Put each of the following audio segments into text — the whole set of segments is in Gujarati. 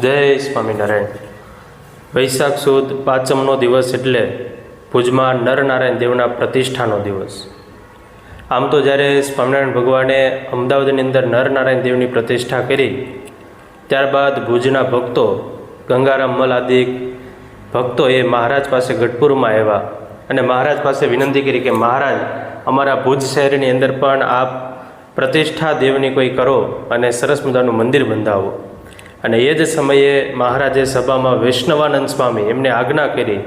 જય સ્વામિનારાયણ। વૈશાખ સુદ પાંચમનો દિવસ એટલે ભુજમાં નરનારાયણ દેવના પ્રતિષ્ઠાનો દિવસ। આમ તો જ્યારે સ્વામિનારાયણ ભગવાને અમદાવાદની અંદર નરનારાયણ દેવની પ્રતિષ્ઠા કરી, ત્યારબાદ ભુજના ભક્તો, ગંગારામ મલ આદિ ભક્તોએ મહારાજ પાસે ગઢપુરમાં આવ્યા અને મહારાજ પાસે વિનંતી કરી કે મહારાજ, અમારા ભુજ શહેરની અંદર પણ આપ પ્રતિષ્ઠા દેવની કોઈ કરો અને સરસ મજાનું મંદિર બંધાવો। અને એ જ સમયે મહારાજે સભામાં વૈષ્ણવાનંદ સ્વામી એમને આજ્ઞા કરી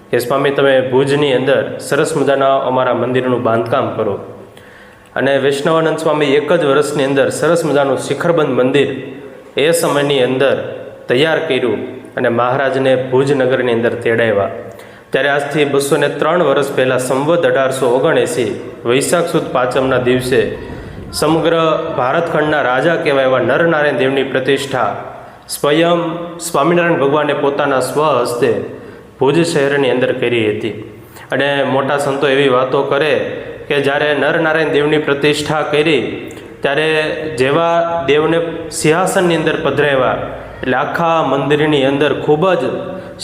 કે સ્વામી, તમે ભુજની અંદર સરસ મજાના અમારા મંદિરનું બાંધકામ કરો। અને વૈષ્ણવાનંદ સ્વામી એક જ વર્ષની અંદર સરસ મજાનું શિખરબંધ મંદિર એ સમયની અંદર તૈયાર કર્યું અને મહારાજને ભુજ નગરની અંદર તેડાવ્યા। ત્યારે આજથી 203 વર્ષ પહેલાં સંવત 1879 વૈશાખ સુદ પાંચમના દિવસે સમગ્ર ભારતખંડના રાજા કહેવાય એવા નરનારાયણ દેવની પ્રતિષ્ઠા સ્વયં સ્વામિનારાયણ ભગવાને પોતાના સ્વહસ્તે ભુજ શહેરની અંદર કરી હતી। અને મોટા સંતો એવી વાતો કરે કે જ્યારે નરનારાયણ દેવની પ્રતિષ્ઠા કરી ત્યારે જેવા દેવને સિંહાસનની અંદર પધરાવ્યા એટલે આખા મંદિરની અંદર ખૂબ જ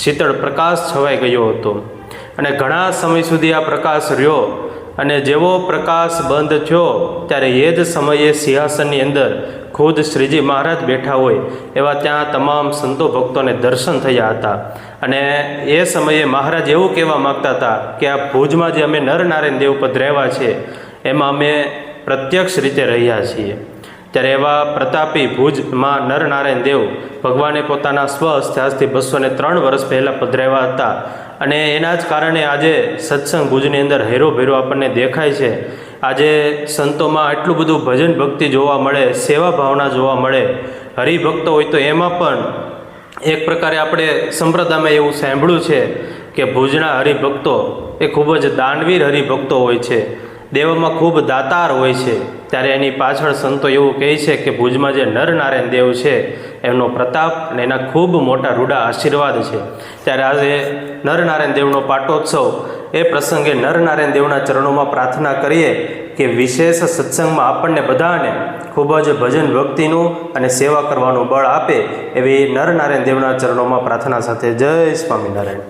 શીતળ પ્રકાશ છવાઈ ગયો હતો અને ઘણા સમય સુધી આ પ્રકાશ રહ્યો। અને જેવો પ્રકાશ બંધ થયો ત્યારે એ જ સમયે સિંહાસનની અંદર ખુદ શ્રીજી મહારાજ બેઠા હોય એવા ત્યાં તમામ સંતો ભક્તોને દર્શન થયા હતા। અને એ સમયે મહારાજ એવું કહેવા માગતા હતા કે આ ભુજમાં જે અમે નરનારાયણ દેવ પધરાવ્યા છે એમાં અમે પ્રત્યક્ષ રીતે રહ્યા છીએ। ત્યારે એવા પ્રતાપી ભુજમાં નરનારાયણ દેવ ભગવાને પોતાના સ્વહસ્તે આજથી 203 વર્ષ પહેલાં પધરાવ્યા હતા। અને એના જ કારણે આજે સત્સંગ ભુજની અંદર હેરોભેરો આપણને દેખાય છે। આજે સંતોમાં એટલું બધું ભજન ભક્તિ જોવા મળે, સેવા ભાવના જોવા મળે। હરિભક્તો હોય તો એમાં પણ એક પ્રકારે આપણે સંપ્રદાયમાં એવું સાંભળ્યું છે કે ભુજના હરિભક્તો એ ખૂબ જ દાનવીર હરિભક્તો હોય છે, દેવમાં ખૂબ દાતાર હોય છે। ત્યારે એની પાછળ સંતો એવું કહે છે કે ભુજમાં જે નરનારાયણ દેવ છે એમનો પ્રતાપ અને એના ખૂબ મોટા રૂડા આશીર્વાદ છે। ત્યારે આજે નરનારાયણ દેવનો પાટોત્સવ એ પ્રસંગે નરનારાયણ દેવના ચરણોમાં પ્રાર્થના કરીએ કે વિશેષ સત્સંગમાં આપણને બધાને ખૂબ જ ભજન ભક્તિનું અને સેવા કરવાનું બળ આપે, એવી નરનારાયણ દેવના ચરણોમાં પ્રાર્થના સાથે જય સ્વામિનારાયણ।